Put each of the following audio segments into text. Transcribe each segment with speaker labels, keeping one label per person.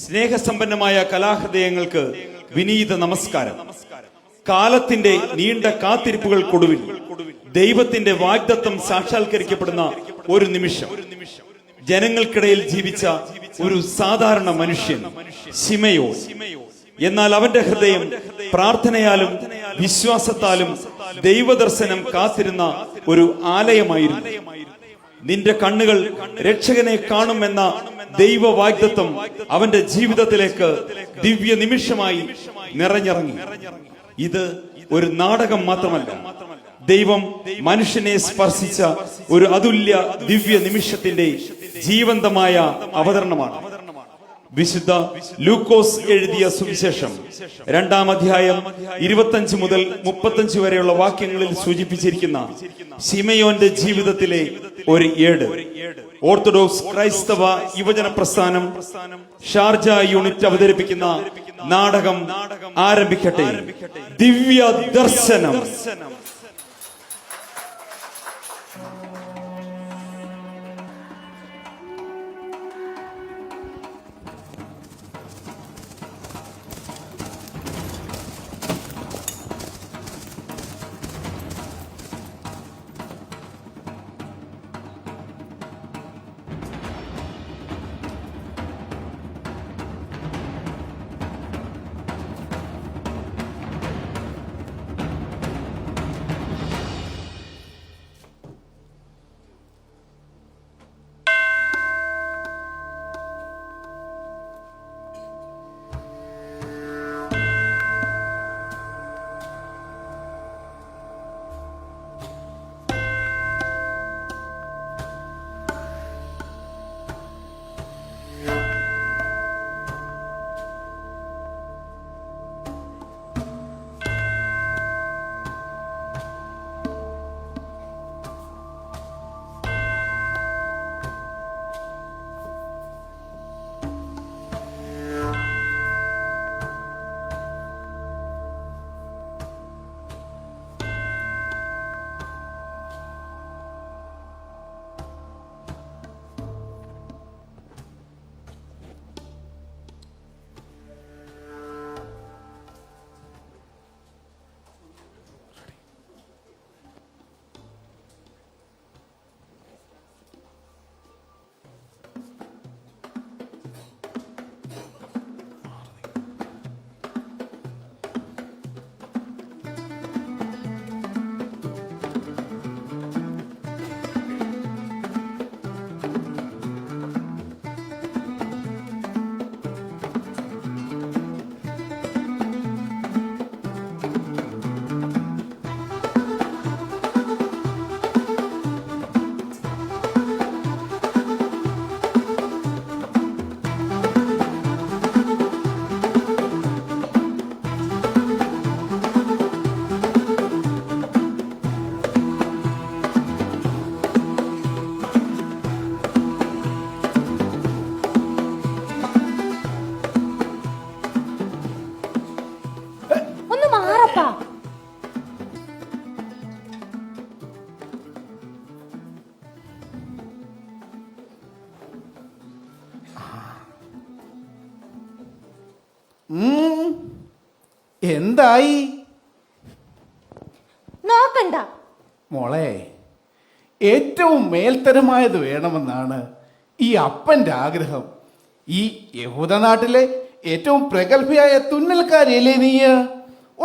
Speaker 1: സ്നേഹസമ്പന്നമായ കലാഹൃദയങ്ങൾക്ക് വിനീത നമസ്കാരം. കാലത്തിന്റെ നീണ്ട കാത്തിരിപ്പുകൾക്കൊടുവിൽ ദൈവത്തിന്റെ വാഗ്ദത്തം സാക്ഷാത്കരിക്കപ്പെടുന്ന ഒരു നിമിഷം. ജനങ്ങൾക്കിടയിൽ ജീവിച്ച ഒരു സാധാരണ മനുഷ്യൻ ശിമയോൻ. എന്നാൽ അവന്റെ ഹൃദയം പ്രാർത്ഥനയാലും വിശ്വാസത്താലും ദൈവദർശനം കാത്തിരുന്ന ഒരു ആലയമായിരുന്നു. നിന്റെ കണ്ണുകൾ രക്ഷകനെ കാണുമെന്ന ദൈവവാഗ്ദത്തം അവന്റെ ജീവിതത്തിലേക്ക് ദിവ്യ നിമിഷമായി നിറഞ്ഞിറങ്ങി. ഇത് ഒരു നാടകം മാത്രമല്ല, ദൈവം മനുഷ്യനെ സ്പർശിച്ച ഒരു അതുല്യ ദിവ്യ നിമിഷത്തിന്റെ ജീവന്തമായ അവതരണമാണ്. വിശുദ്ധ ലൂക്കോസ് എഴുതിയ സുവിശേഷം 2-ാം അധ്യായം 25 മുതൽ 35 വരെയുള്ള വാക്യങ്ങളിൽ സൂചിപ്പിച്ചിരിക്കുന്ന ശിമയോന്റെ ജീവിതത്തിലെ ഒരു ഏട് ഓർത്തഡോക്സ് ക്രൈസ്തവ യുവജന പ്രസ്ഥാനം ഷാർജ യൂണിറ്റ് അവതരിപ്പിക്കുന്ന നാടകം ആരംഭിക്കട്ടെ. ദിവ്യ ദർശനം.
Speaker 2: എന്തായി?
Speaker 3: നോക്കണ്ട
Speaker 2: മോളെ, ഏറ്റവും മേൽത്തരമായത് വേണമെന്നാണ് ഈ അപ്പന്റെ ആഗ്രഹം. ഈ യഹൂദ നാട്ടിലെ ഏറ്റവും പ്രഗത്ഭയായ തുന്നൽക്കാരിയല്ലേ നീ?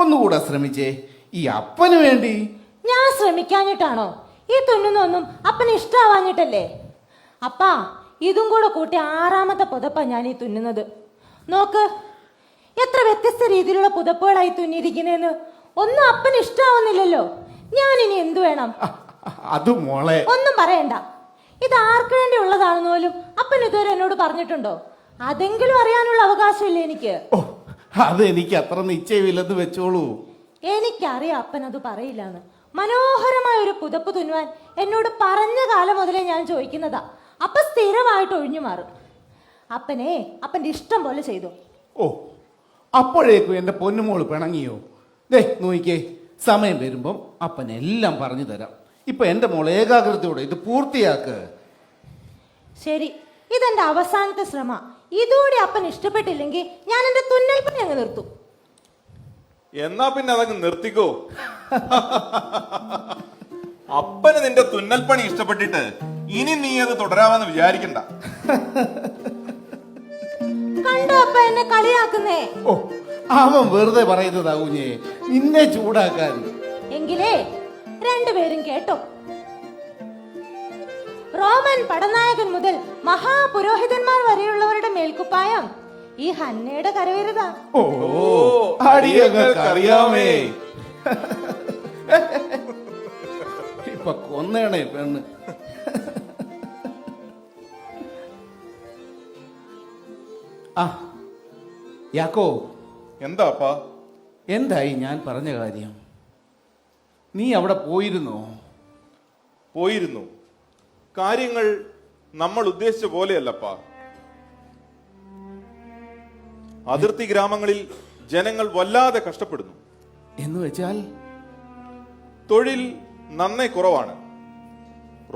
Speaker 2: ഒന്നുകൂടെ ശ്രമിച്ചേ, ഈ അപ്പന് വേണ്ടി.
Speaker 3: ഞാൻ ശ്രമിക്കാഞ്ഞിട്ടാണോ? ഈ തുന്നുന്നൊന്നും അപ്പന് ഇഷ്ടാവാഞ്ഞിട്ടല്ലേ? അപ്പാ, ഇതും കൂടെ കൂട്ടി 6ാമത്തെ പുതപ്പാ ഞാൻ ഈ തുന്നുന്നത്. നോക്ക്, എത്ര വ്യത്യസ്ത രീതിയിലുള്ള പുതപ്പുകളായി തുന്നിയിരിക്കുന്നേന്ന്. ഒന്നും അപ്പന് ഇഷ്ടാവുന്നില്ലല്ലോ. ഞാൻ ഇനി എന്തു വേണം?
Speaker 2: അത് മോളെ,
Speaker 3: ഒന്നും പറയണ്ട. ഇത് ആർക്ക് വേണ്ടി ഉള്ളതാണെന്ന് പോലും അപ്പൻ ഇതുവരെ എന്നോട് പറഞ്ഞിട്ടുണ്ടോ? അതെങ്കിലും അറിയാനുള്ള അവകാശമില്ലേ എനിക്ക്?
Speaker 2: ഓ, അത് എനിക്ക് അത്ര നിശ്ചയമില്ലെന്ന് വെച്ചോളൂ.
Speaker 3: എനിക്കറിയാം അപ്പൻ അത് പറയില്ലാന്ന്. മനോഹരമായ ഒരു പുതപ്പ് തുന്നുവാൻ എന്നോട് പറഞ്ഞ കാലം മുതലേ ഞാൻ ചോദിക്കുന്നതാ. അപ്പൊ സ്ഥിരമായിട്ട് ഒഴിഞ്ഞു മാറും. അപ്പനെ അപ്പന്റെ ഇഷ്ടം പോലെ ചെയ്തു.
Speaker 2: ഓ, അപ്പോഴേക്കും എന്റെ പൊന്നുമോള് പിണങ്ങിയോ? ദേ നോക്കിക്കേ, സമയം വരുമ്പം അപ്പനെല്ലാം പറഞ്ഞു തരാം. ഇപ്പൊ എന്റെ മോൾ ഏകാഗ്രതയോടെ ഇത് പൂർത്തിയാക്ക്.
Speaker 3: ശരി, ഇതെന്റെ അവസാനത്തെ ശ്രമ. ഇതുകൂടി അപ്പൻ ഇഷ്ടപ്പെട്ടില്ലെങ്കിൽ ഞാൻ എന്റെ തുന്നൽ പണി അങ്ങ് നിർത്തും.
Speaker 4: എന്നാ പിന്നെ അതങ്ങ് നിർത്തിക്കോ. അപ്പന് നിന്റെ തുന്നൽ പണി ഇഷ്ടപ്പെട്ടിട്ട് ഇനി നീ അത് തുടരാമെന്ന് വിചാരിക്കണ്ട.
Speaker 3: കണ്ടോ അപ്പ എന്നെ കളിയാക്കുന്നേ?
Speaker 2: ഓ, അവൻ വെറുതെ പറയുന്നതാ കുഞ്ഞേ, നിന്നെ ചൂടാക്കാൻ.
Speaker 3: എങ്കിലേ രണ്ടുപേരും കേട്ടോ. റോമൻ പടനായകൻ മുതൽ മഹാപുരോഹിതന്മാർ വരെയുള്ളവരുടെ മേൽക്കുപ്പായം ഈ ഹന്നയുടെ കരവരുതാ.
Speaker 2: ഓ, അടിയങ്ങൾക്ക് അറിയാമേ. ഇപ്പൊ കൊന്നേണേ പെണ്ണ്. ആ യാക്കോ,
Speaker 4: എന്താ അപ്പാ?
Speaker 2: എന്തായി ഞാൻ പറഞ്ഞ കാര്യം? നീ അവിടെ പോയിരുന്നോ?
Speaker 4: പോയിരുന്നു. കാര്യങ്ങൾ നമ്മൾ ഉദ്ദേശിച്ച പോലെയല്ലപ്പാ. അതിർത്തി ഗ്രാമങ്ങളിൽ ജനങ്ങൾ വല്ലാതെ കഷ്ടപ്പെടുന്നു.
Speaker 2: എന്ന് വെച്ചാൽ
Speaker 4: തൊഴിൽ നന്നേ കുറവാണ്.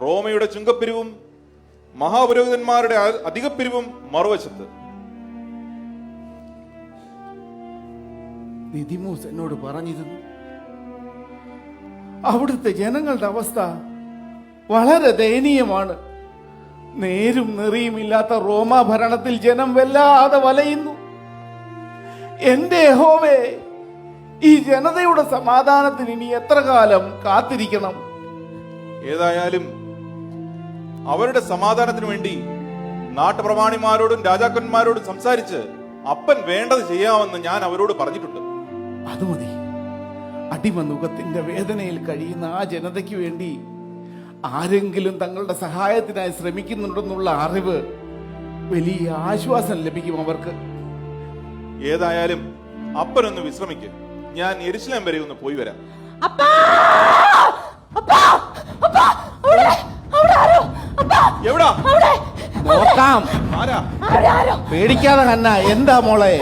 Speaker 4: റോമയുടെ ചുങ്കപ്പിരിവും മഹാപുരോഹിതന്മാരുടെ അധികപ്പിരിവും മറുവശത്ത്.
Speaker 2: ദിദിമൂസ് എന്നോട് പറഞ്ഞിരുന്നു, അവിടുത്തെ ജനങ്ങളുടെ അവസ്ഥ വളരെ ദയനീയമാണ്. നേരും നെറിയുമില്ലാത്ത റോമാ ഭരണത്തിൽ ജനം വല്ലാതെ വലയുന്നു. എന്റെ യഹോവേ, ഈ ജനതയുടെ സമാധാനത്തിന് ഇനി എത്ര കാലം കാത്തിരിക്കണം?
Speaker 4: ഏതായാലും അവരുടെ സമാധാനത്തിനു വേണ്ടി നാട്ടുപ്രമാണിമാരോടും രാജാക്കന്മാരോടും സംസാരിച്ച് അപ്പൻ വേണ്ടത് ചെയ്യാമെന്ന് ഞാൻ അവരോട് പറഞ്ഞിട്ടുണ്ട്.
Speaker 2: അത് മതി. അടിമനുഖത്തിന്റെ വേദനയിൽ കഴിയുന്ന ആ ജനതയ്ക്ക് വേണ്ടി ആരെങ്കിലും തങ്ങളുടെ സഹായത്തിനായി ശ്രമിക്കുന്നുണ്ടെന്നുള്ള അറിവ് വലിയ ആശ്വാസം ലഭിക്കും അവർക്ക്.
Speaker 4: ഏതായാലും അപ്പനൊന്ന് വിശ്രമിക്ക്. ഞാൻ യെരുശലേം വരെ ഒന്ന് പോയി വരാം.
Speaker 3: അപ്പാ! അപ്പാ! അപ്പാ! അവിടെ ആരോ! അപ്പാ!
Speaker 4: എവിടാ?
Speaker 3: അവിടെ!
Speaker 2: നോക്കാം.
Speaker 4: ആരാ?
Speaker 3: ആരോ!
Speaker 2: പേടിക്കാതെ ഹന്ന. എന്താ മോളെ?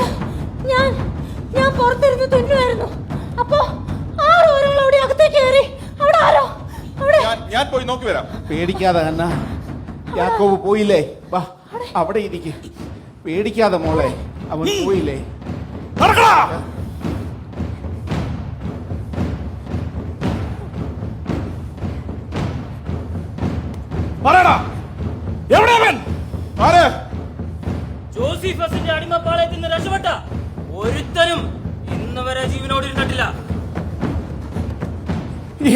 Speaker 3: ഞാൻ പുറത്തിരുന്ന് തുന്നുമായിരുന്നു. അപ്പോ ആരോ ഒരാൾ അവിടെ അകത്തേക്ക് കയറി. അവിടെ ആരോ! അവിടെ!
Speaker 4: ഞാൻ പോയി നോക്കി വരാം.
Speaker 2: പേടിക്കാതെ ഹന്ന. യാക്കോബ് പോയില്ലേ? വാ, അവിടെ ഇരിക്ക്. പേടിക്കാതെ മോളെ, അവൻ പോയില്ലേ?
Speaker 5: ജോസിഫസിന്റെ അടിമപ്പാളയത്തിൽ നിന്ന് രക്ഷപ്പെട്ട ഒരുത്തനും ഇന്ന് വരെ ജീവനോടിരുന്നിട്ടില്ല.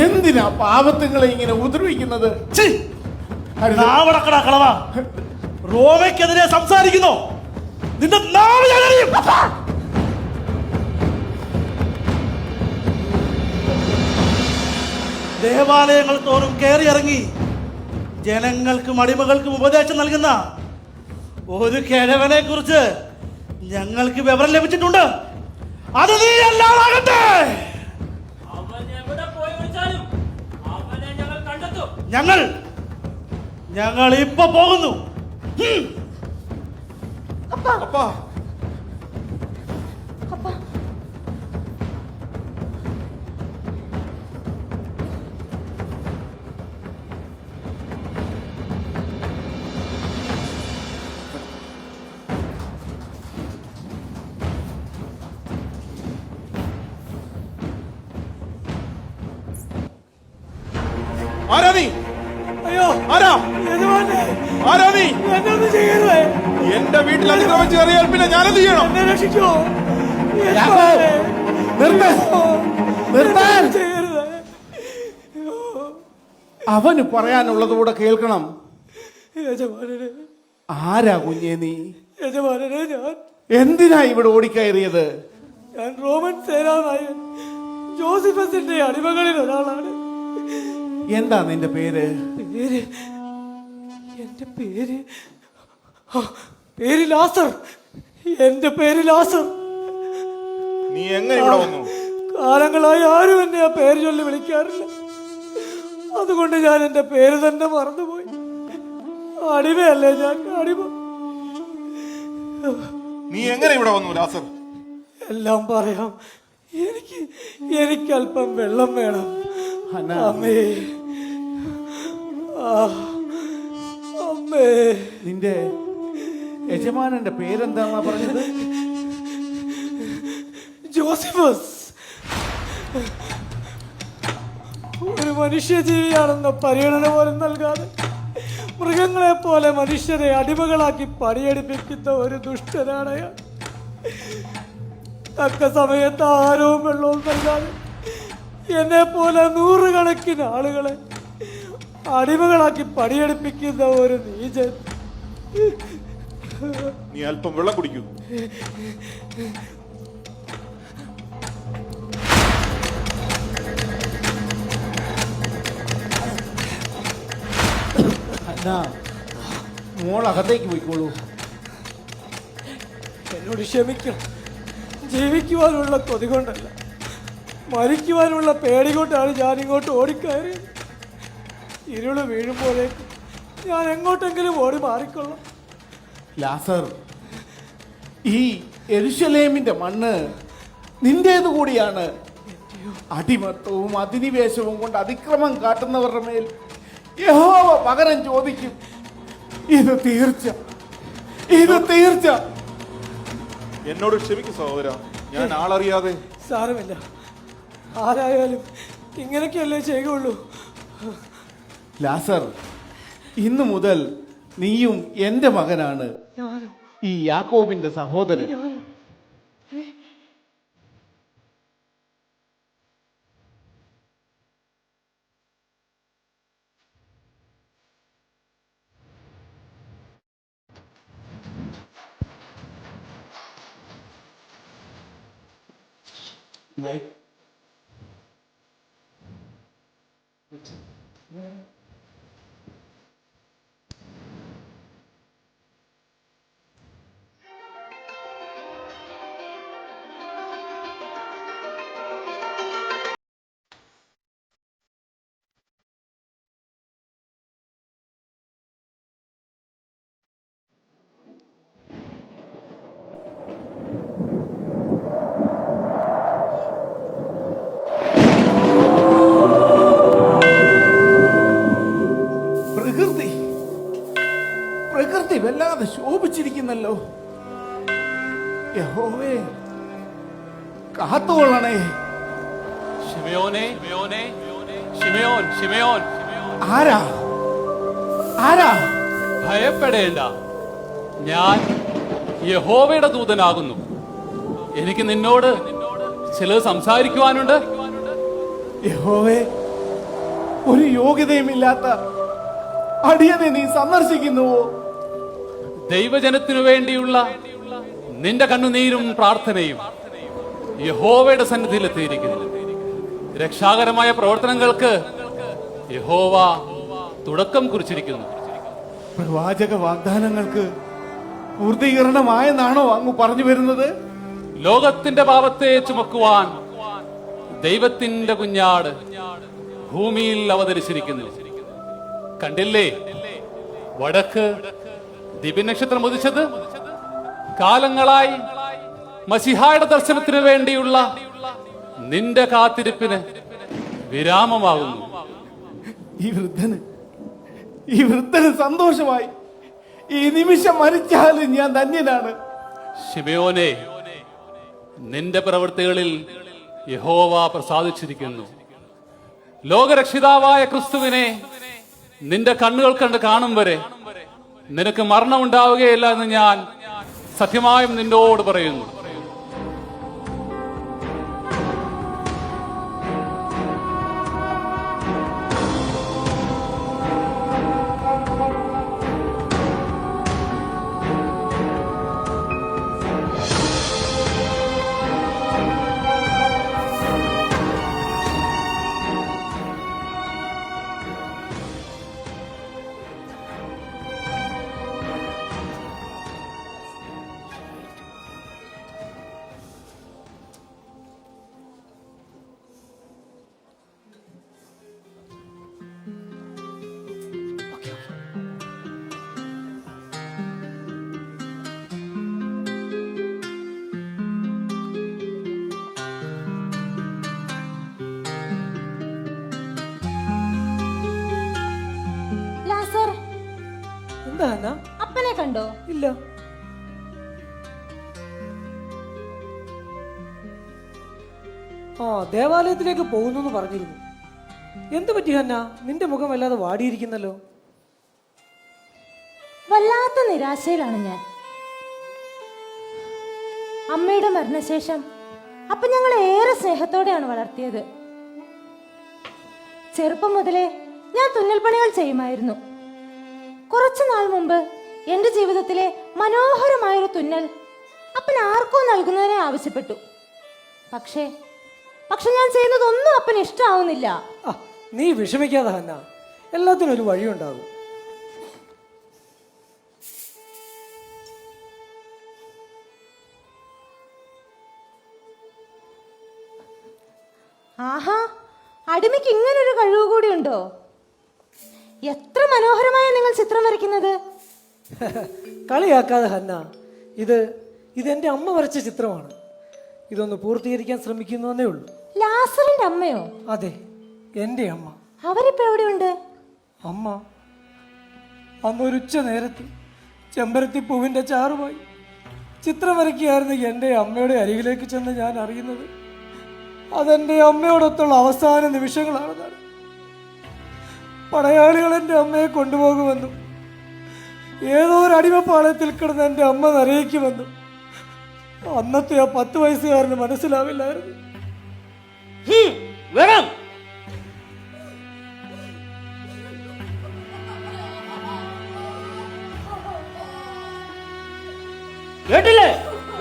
Speaker 2: എന്തിനാ പാവത്തുങ്ങളെ ഇങ്ങനെ ഉപദ്രവിക്കുന്നത്?
Speaker 6: കളവാ, റോമയ്ക്കെതിരെ സംസാരിക്കുന്നു. നിന്റെ നാവ് ഞാൻ അറിയും. ദേവാലയങ്ങൾ തോറും കയറിയിറങ്ങി ജനങ്ങൾക്കും അടിമകൾക്കും ഉപദേശം നൽകുന്ന ഒരു കിഴവനെ കുറിച്ച് ഞങ്ങൾക്ക് വിവരം ലഭിച്ചിട്ടുണ്ട്. അത് നീ അല്ലാതാകട്ടെ.
Speaker 5: അവൻ എവിടെ പോയി വിളിച്ചാലും അവനെ ഞങ്ങൾ കണ്ടെത്തും.
Speaker 6: ഞങ്ങൾ ഇപ്പൊ പോകുന്നു.
Speaker 4: അപ്പാ,
Speaker 3: അപ്പാ!
Speaker 4: ആരാ നീ?
Speaker 6: അയ്യോ,
Speaker 4: ആരാ?
Speaker 6: യജമാനെ,
Speaker 4: ആരാ നീ?
Speaker 6: എന്നൊന്നും ചെയ്യരുതേ.
Speaker 4: എന്റെ വീട്ടിൽ അതിക്രമിച്ച് കയറിയാൽ പിന്നെ ഞാനെന്ത് ചെയ്യണം?
Speaker 6: എന്നെ രക്ഷിക്കോ.
Speaker 2: യാക്കോബ്, നിർത്ത്. നിർത്താൻ.
Speaker 6: ചെയ്യരുതേ.
Speaker 2: അവന് പറയാനുള്ളത് കൂടെ കേൾക്കണം.
Speaker 6: യജമാനനെ,
Speaker 2: ആരാ കുഞ്ഞേ നീ?
Speaker 6: യജമാനനെ,
Speaker 2: എന്തിനാ ഇവിടെ ഓടിക്കയറിയത്?
Speaker 6: ഞാൻ റോമൻ സേനാനായകൻ ജോസിഫസിന്റെ അടിമകളിൽ ഒരാളാണ്.
Speaker 2: എന്താ നിന്റെ പേര്?
Speaker 6: എന്റെ പേര് ലാസർ. എന്റെ പേര് ലാസർ.
Speaker 4: നീ എങ്ങനെ ഇവിടെ വന്നു?
Speaker 6: കാലങ്ങളായി ആരും എന്നെ ആ പേര് ചൊല്ലി വിളിക്കാറില്ല. അതുകൊണ്ട് ഞാൻ എന്റെ പേര് തന്നെ മറന്നുപോയി. അടിമയല്ലേ ഞാൻ, അടിമ.
Speaker 4: നീ എങ്ങനെ ഇവിടെ വന്നു ലാസർ?
Speaker 6: എല്ലാം പറയാം. എനിക്ക് അല്പം വെള്ളം വേണം. അമ്മേ, അമ്മേ.
Speaker 2: യജമാനന്റെ പേരെന്താന്നാ പറഞ്ഞത്?
Speaker 6: ജോസിഫസ് ഒരു മനുഷ്യജീവിയാണെന്ന പരിഗണന പോലും നൽകാതെ മൃഗങ്ങളെ പോലെ മനുഷ്യരെ അടിമകളാക്കി പണിയെടുപ്പിക്കുന്ന ഒരു ദുഷ്ടനാണ് അയാൾ. തക്ക സമയത്ത് ആഹാരവും വെള്ളവും നൽകാതെ എന്നെ പോലെ നൂറുകണക്കിന് ആളുകളെ അടിമകളാക്കി പണിയെടുപ്പിക്കുന്ന ഒരു നീചൻ.
Speaker 4: നീ അല്പം വെള്ളം കുടിക്കൂ.
Speaker 2: എന്നാ മോൾ അകത്തേക്ക് പോയിക്കോളൂ.
Speaker 6: എന്നോട് ക്ഷമിക്കണം. ജീവിക്കുവാനുള്ള കൊതി കൊണ്ടല്ല, മരിക്കുവാനുള്ള പേടി കൊണ്ടാണ് ഞാൻ ഇങ്ങോട്ട് ഓടിക്കയറിയത്. ഇരുള് വീഴുമ്പോഴേക്ക് ഞാൻ എങ്ങോട്ടെങ്കിലും ഓടി മാറിക്കൊള്ളാം.
Speaker 2: ലാസർ, ഈ യെരുശലേമിന്റെ മണ്ണ് നിന്റേത് കൂടിയാണ്. അടിമത്തവും അധിനിവേശവും കൊണ്ട് അതിക്രമം കാട്ടുന്നവരുടെ മേൽ യഹോവ പകരം ചോദിക്കും. ഇത് തീർച്ച, ഇത് തീർച്ച.
Speaker 4: എന്നോട് ക്ഷമിക്കും സഹോദര, ഞാൻ ആളറിയാതെ.
Speaker 6: സാരമില്ല, ആരായാലും ഇങ്ങനെയൊക്കെയല്ലേ ചെയ്യുള്ളൂ.
Speaker 2: ലാസർ, ഇന്നു മുതൽ നീയും എന്റെ മകനാണ്, ഈ യാക്കോബിന്റെ സഹോദരൻ. പ്രകൃതി വല്ലാതെ ശോഭിച്ചിരിക്കുന്നല്ലോ. യഹോവേ, കാത്തുകൊള്ളണേ.
Speaker 7: ശിമയോനെ, ശിമയോൻ, ശിമയോൻ,
Speaker 2: ആരാ ആരാ?
Speaker 7: ഭയപ്പെടേണ്ട, ഞാൻ യഹോവയുടെ ദൂതനാകുന്നു. എനിക്ക് നിന്നോട് ചിലത് സംസാരിക്കുവാനുണ്ട്.
Speaker 2: യഹോവേ, ഒരു യോഗ്യതയുമില്ലാത്ത അടിയനെ നീ സന്ദർശിക്കുന്നുവോ?
Speaker 7: ദൈവജനത്തിനു വേണ്ടിയുള്ള നിന്റെ കണ്ണുനീരും പ്രാർത്ഥനയും യഹോവയുടെ സന്നിധിയിൽ എത്തിയിരിക്കുന്നു. രക്ഷാകരമായ പ്രവർത്തനങ്ങൾക്ക് യഹോവ തുടക്കം കുറിച്ചിരിക്കുന്നു.
Speaker 2: പ്രവാചക വാഗ്ദാനങ്ങൾക്ക് പൂർത്തീകരണമായെന്നാണോ അങ്ങ് പറഞ്ഞു വരുന്നത്?
Speaker 7: ലോകത്തിന്റെ പാപത്തെ ചുമക്കുവാൻ ദൈവത്തിന്റെ കുഞ്ഞാട് ഭൂമിയിൽ അവതരിച്ചിരിക്കുന്നു. കണ്ടില്ലേ, വടക്ക് ദിവ്യനക്ഷത്രം ഉദിച്ചത് കാലങ്ങളായി മസിഹായുടെ ദർശനത്തിനു വേണ്ടിയുള്ള നിന്റെ കാത്തിരിപ്പിന് വിരാമമാകുന്നു.
Speaker 2: ഈ വൃദ്ധന് സന്തോഷമായി. ഈ നിമിഷം മരിച്ചാലും ഞാൻ ധന്യനാണ്.
Speaker 7: ശിമയോനെ, നിന്റെ പ്രവൃത്തികളിൽ യഹോവ പ്രസാദിച്ചിരിക്കുന്നു. ലോകരക്ഷിതാവായ ക്രിസ്തുവിനെ നിന്റെ കണ്ണുകൾ കണ്ട് കാണും വരെ നിനക്ക് മരണം ഉണ്ടാവുകയില്ല എന്ന് ഞാൻ സത്യമായും നിന്നോട് പറയുന്നു.
Speaker 3: ലാസർ,
Speaker 6: എന്താ
Speaker 3: അപ്പനെ കണ്ടോ?
Speaker 6: ഇല്ല. ആ ദേവാലയത്തിലേക്ക് പോകുന്നു എന്ന് പറഞ്ഞിരുന്നു. എന്തു പറ്റി ഹന്ന, നിന്റെ മുഖം വല്ലാതെ വാടിയിരിക്കുന്നല്ലോ.
Speaker 3: വല്ലാത്ത നിരാശയിലാണ് ഞാൻ. അമ്മയുടെ മരണശേഷം അപ്പൻ ഞങ്ങളെ ഏറെ സ്നേഹത്തോടെയാണ് വളർത്തിയത്. ചെറുപ്പം മുതലേ ഞാൻ തുന്നൽ പണികൾ ചെയ്യുമായിരുന്നു. കുറച്ചു നാൾ മുമ്പ് എന്റെ ജീവിതത്തിലെ മനോഹരമായൊരു തുന്നൽ അപ്പൻ ആർക്കോ നൽകുന്നതിനെ ആവശ്യപ്പെട്ടു. പക്ഷേ ഞാൻ ചെയ്യുന്നതൊന്നും അപ്പൻ ഇഷ്ടമാവുന്നില്ല.
Speaker 6: നീ വിഷമിക്കാതെ ഹന്ന, എല്ലാത്തിനും ഒരു വഴിയുണ്ടാകും.
Speaker 3: ആഹാ, അടിമയ്ക്ക് ഇങ്ങനൊരു കഴിവ് കൂടി ഉണ്ടോ? എത്ര മനോഹരമായ നിങ്ങൾ ചിത്രം വരയ്ക്കുന്നത്.
Speaker 6: കളിയാക്കാതെ ഹന്ന, ഇതെന്റെ അമ്മ വരച്ച ചിത്രമാണ്. ഇതൊന്ന് പൂർത്തീകരിക്കാൻ ശ്രമിക്കുന്നുവെന്നേ ഉള്ളൂ.
Speaker 3: ലാസറിന്റെ അമ്മയോ?
Speaker 6: അതെ, എന്റെ അമ്മ.
Speaker 3: അവരിപ്പോ എവിടെയുണ്ട്?
Speaker 6: അമ്മ അന്നൊരു ഉച്ച നേരത്ത് ചെമ്പരത്തി പൂവിന്റെ ചാറുമായി ചിത്രം വരയ്ക്കുകയായിരുന്നു എൻ്റെ അമ്മയുടെ അരികിലേക്ക് ചെന്ന് ഞാൻ അറിയുന്നത് അതെന്റെ അമ്മയോടൊത്തുള്ള അവസാന നിമിഷങ്ങളാണെന്നാണ്. പടയാളികൾ എൻ്റെ അമ്മയെ കൊണ്ടുപോകുമെന്നും ഏതോ ഒരു അടിമപ്പാളയത്തിൽ കിടന്ന് എൻ്റെ അമ്മ നരയിക്കുമെന്നും അന്നത്തെ ആ 10 വയസ്സുകാരന് മനസ്സിലാവില്ലായിരുന്നു.
Speaker 5: വേണം കേട്ടില്ലേ?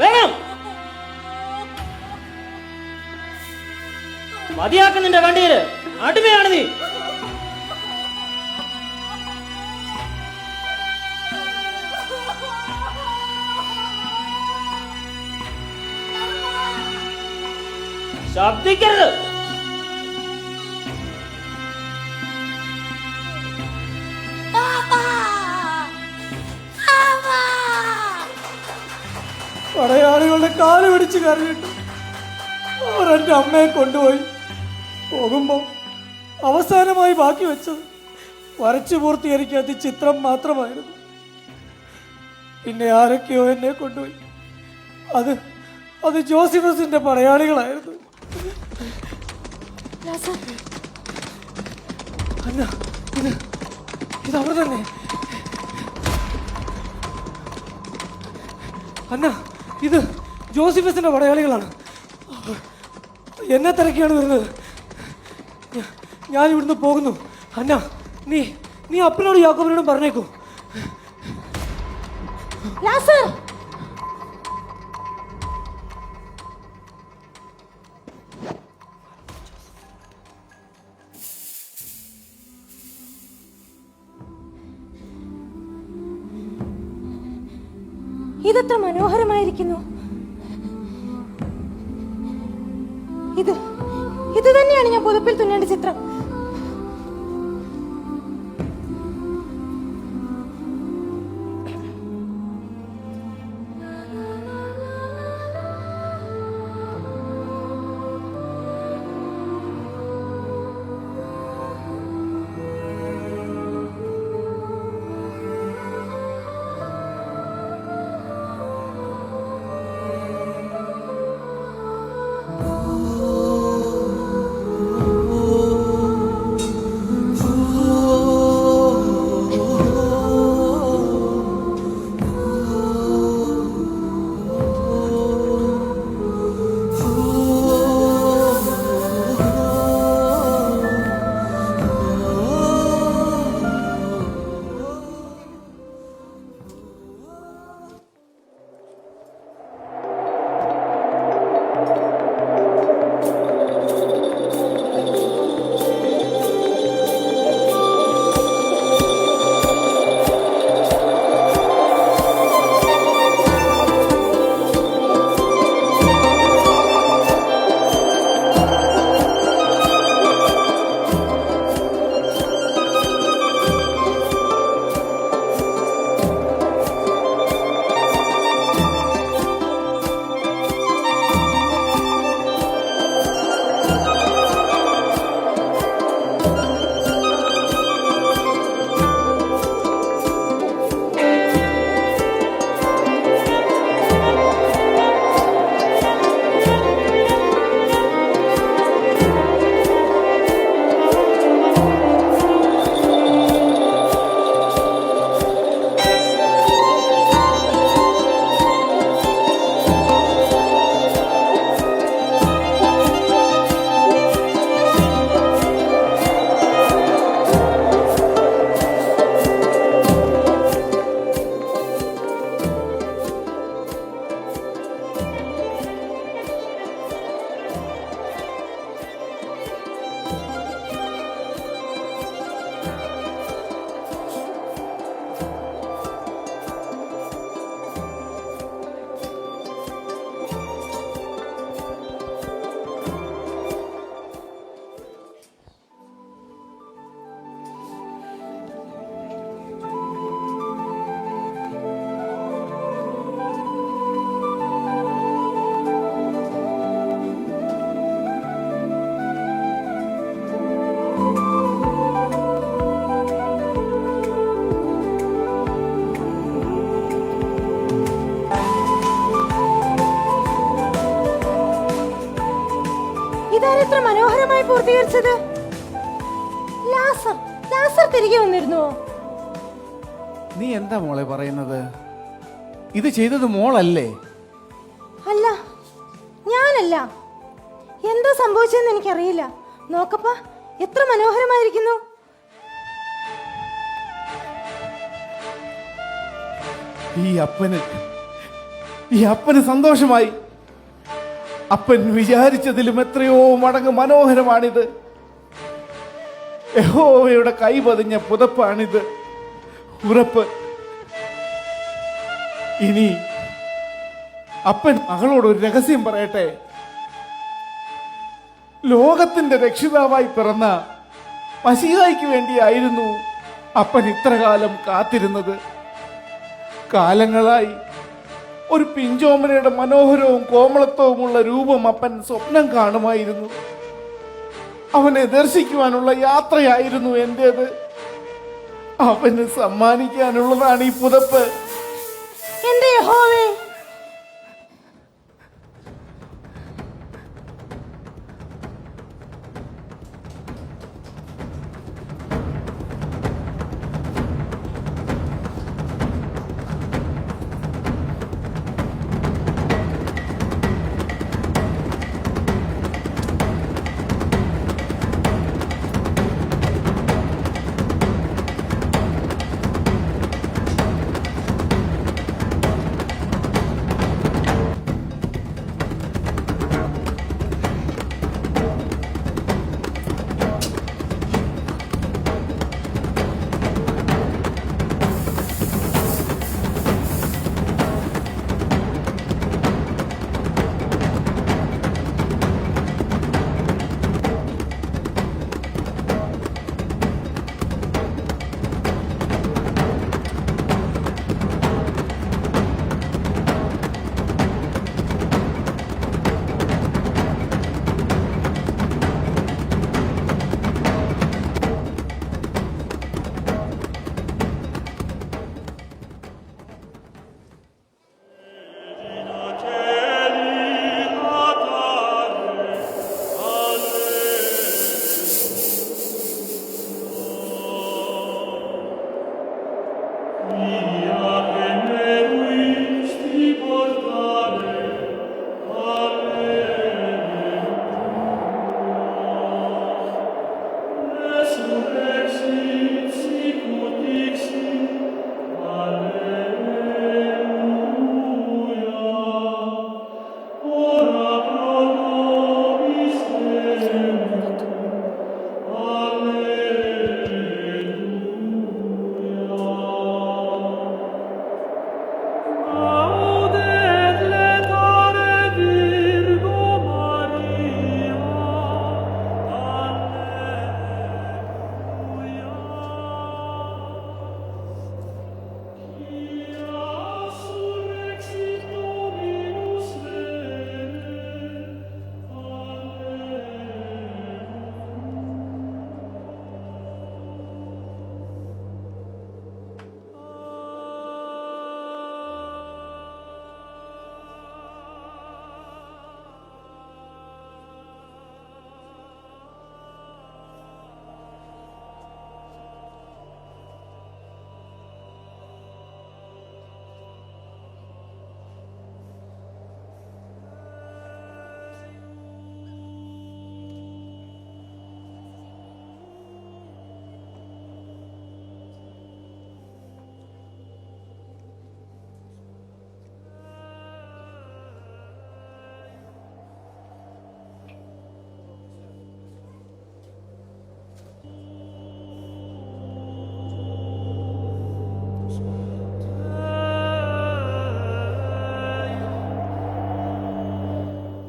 Speaker 5: വേണം മതിയാക്കുന്നിന്റെ വണ്ടിയില് അടിമയാണ് നീ. ശബ്ദിക്കരുത്.
Speaker 6: പടയാളികളുടെ കാല് പിടിച്ച് കരഞ്ഞിട്ട് അവർ എൻ്റെ അമ്മയെ കൊണ്ടുപോയി. പോകുമ്പോൾ അവസാനമായി ബാക്കി വെച്ചത് വരച്ചു പൂർത്തീകരിക്കാത്ത ചിത്രം മാത്രമായിരുന്നു. പിന്നെ ആരൊക്കെയോ എന്നെ കൊണ്ടുപോയി. അത് ജോസിഫസിന്റെ പടയാളികളായിരുന്നു. അന്ന, ഇത് അവർ തന്നെ. അന്ന, ഇത് ജോസിഫസിന്റെ പടയാളികളാണ്. എന്നെ തിരക്കിയാണ് വരുന്നത്. ഞാൻ ഇവിടുന്ന് പോകുന്നു. അന്ന, നീ അപ്പനോട് യാക്കോബിനോടും പറഞ്ഞേക്കൂ.
Speaker 3: ഇതെത്ര മനോഹരമായിരിക്കുന്നു. ഇത് തന്നെയാണ് ഞാൻ പുതുപ്പിൽ തുന്നേണ്ട ചിത്രം. ഞാൻ എത്ര മനോഹരമായി പൂർത്തീകരിച്ചത്. ലാസർ ലാസർ തിരികെ വന്നിരുന്നുവോ?
Speaker 2: നീ എന്താ മോളെ പറയുന്നത്? ഇത് ചെയ്തത് മോളല്ലേ?
Speaker 3: അല്ല, ഞാനല്ല. എന്താ സംഭവിച്ചതെന്ന് എനിക്കറിയില്ല. നോക്കപ്പ, എത്ര മനോഹരമായിരിക്കുന്നു.
Speaker 2: ഈ അപ്പന് സന്തോഷമായി. അപ്പൻ വിചാരിച്ചതിലും എത്രയോ മടങ്ങ് മനോഹരമാണിത്. യഹോവയുടെ കൈ പതിഞ്ഞ പുതപ്പാണിത്. ഉറപ്പ്. ഇനി അപ്പൻ മകളോട് ഒരു രഹസ്യം പറയട്ടെ. ലോകത്തിന്റെ രക്ഷിതാവായി പിറന്ന മശീഹായ്ക്ക് വേണ്ടിയായിരുന്നു അപ്പൻ ഇത്രകാലം കാത്തിരുന്നത്. കാലങ്ങളായി ഒരു പിഞ്ചോമനയുടെ മനോഹരവും കോമളത്വവുമുള്ള രൂപം അപ്പൻ സ്വപ്നം കാണുമായിരുന്നു. അവനെ ദർശിക്കുവാനുള്ള യാത്രയായിരുന്നു എന്റേത്. അവന് സമ്മാനിക്കാനുള്ളതാണ് ഈ പുതപ്പ്.
Speaker 3: എന്റെ യഹോവേ,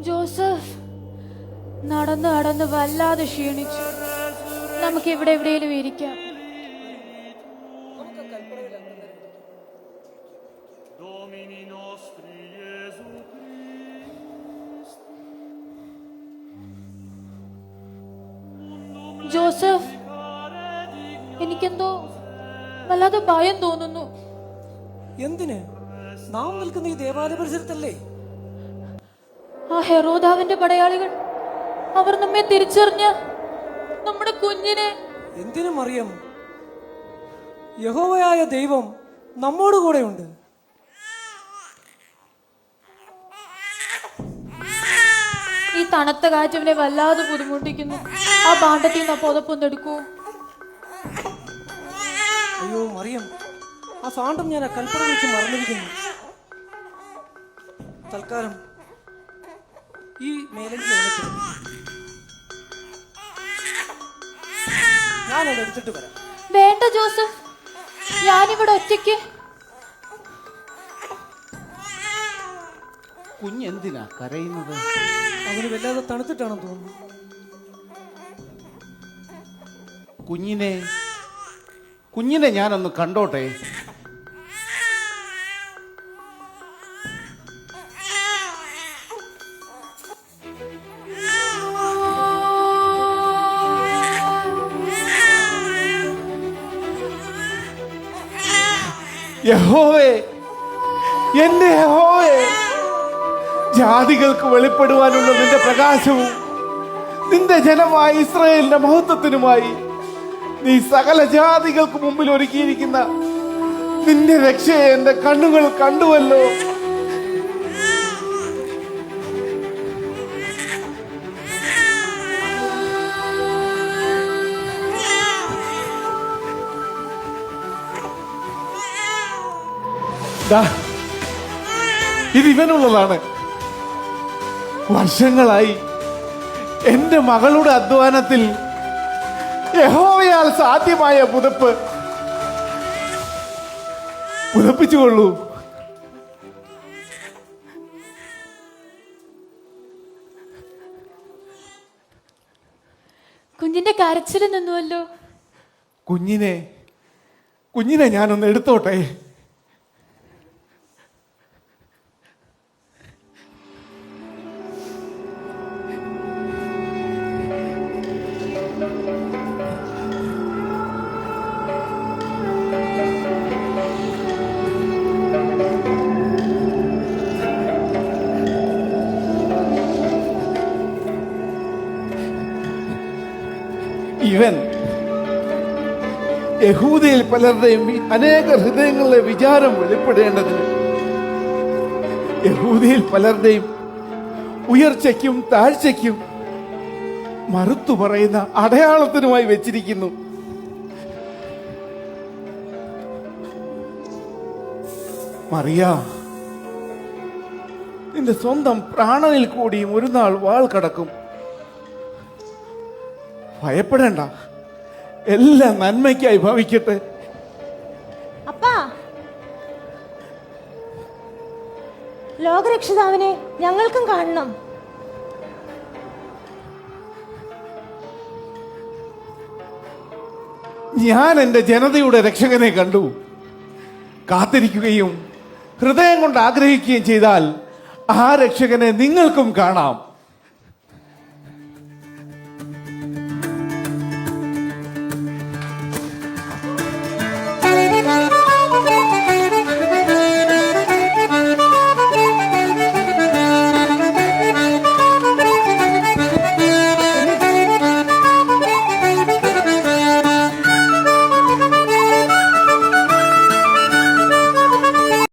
Speaker 8: ജോസഫ്, നടന്ന് നടന്ന് വല്ലാതെ ക്ഷീണിച്ചു. നമുക്ക് ഇവിടെ എവിടെയെങ്കിലും ഇരിക്കാം. ജോസഫ്, എനിക്കെന്തോ വല്ലാതെ ഭയം തോന്നുന്നു.
Speaker 6: എന്തിന്? നാം നിൽക്കുന്ന ഈ ദേവാലയ പരിസരത്തല്ലേ?
Speaker 8: ആ ഹെറോദാവിന്റെ പടയാളികൾ അവർ നമ്മെ തിരിച്ചറിഞ്ഞ് നമ്മുടെ കുഞ്ഞിനെ
Speaker 6: എന്തിനും അറിയാം, യഹോവയായ ദൈവം നമ്മോട് കൂടെ ഉണ്ട്.
Speaker 8: ഈ തണുത്ത കാറ്റിനെ വല്ലാതെ ബുദ്ധിമുട്ടിക്കുന്നു. ആ പാണ്ടത്തിൽ നിന്ന് പുതപ്പൊന്നെടുക്കൂ.
Speaker 6: അയ്യോ മറിയം, ആ സാണ്ടം ഞാൻ ആ കൽപ്പന വെച്ച് മറന്നിരിക്കുന്നു. തൽക്കാലം ഈ മേലങ്കി ഞാനത് എടുത്തിട്ട് വരാം.
Speaker 8: വേണ്ട ജോസഫ്, ഞാനിവിടെ ഒറ്റയ്ക്ക്.
Speaker 2: കുഞ്ഞെന്തിനാ കരയുന്നത്?
Speaker 6: അവന് വല്ലാതെ തണുത്തിട്ടാണെന്ന് തോന്നുന്നു.
Speaker 2: കുഞ്ഞിനെ ഞാനൊന്ന് കണ്ടോട്ടെ. യഹോവേ, എന്റെ യഹോവേ, ജാതികൾക്ക് വെളിപ്പെടുവാനുള്ള നിന്റെ പ്രകാശവും നിന്റെ ജനമായ ഇസ്രായേലിന്റെ മഹത്വത്തിനുമായി നീ സകല ജാതികൾക്ക് മുമ്പിൽ ഒരുക്കിയിരിക്കുന്ന നിന്റെ രക്ഷയെ എന്റെ കണ്ണുകൾ കണ്ടുവല്ലോ. ഇത് ഇവനുള്ളതാണ്. വർഷങ്ങളായി എന്റെ മകളുടെ അധ്വാനത്തിൽ യഹോവയാൽ സാധ്യമായ പുതപ്പിച്ചുകൊള്ളൂ.
Speaker 8: കുഞ്ഞിന്റെ കരച്ചിൽ നിന്നുവല്ലോ.
Speaker 2: കുഞ്ഞിനെ ഞാനൊന്ന് എടുത്തോട്ടെ. ഇവൻ യഹൂദയിൽ പലരുടെയും അനേക ഹൃദയങ്ങളിലെ വിചാരം വെളിപ്പെടേണ്ടതിന് യഹൂദയിൽ പലരുടെയും ഉയർച്ചയ്ക്കും താഴ്ചയ്ക്കും മറുത്തു പറയുന്ന അടയാളത്തിനുമായി വെച്ചിരിക്കുന്നു. മറിയ, നിന്റെ സ്വന്തം പ്രാണനിൽ കൂടിയും ഒരു നാൾ വാൾ കടക്കും. ഭയപ്പെടേണ്ട, എല്ലാം നന്മയ്ക്കായി ഭവിക്കട്ടെ.
Speaker 3: അപ്പാ, ലോകരക്ഷിതാവിനെ ഞങ്ങൾക്കും കാണണം.
Speaker 2: ഞാൻ എന്റെ ജനതയുടെ രക്ഷകനെ കണ്ടു. കാത്തിരിക്കുകയും ഹൃദയം കൊണ്ട് ആഗ്രഹിക്കുകയും ചെയ്താൽ ആ രക്ഷകനെ നിങ്ങൾക്കും കാണാം.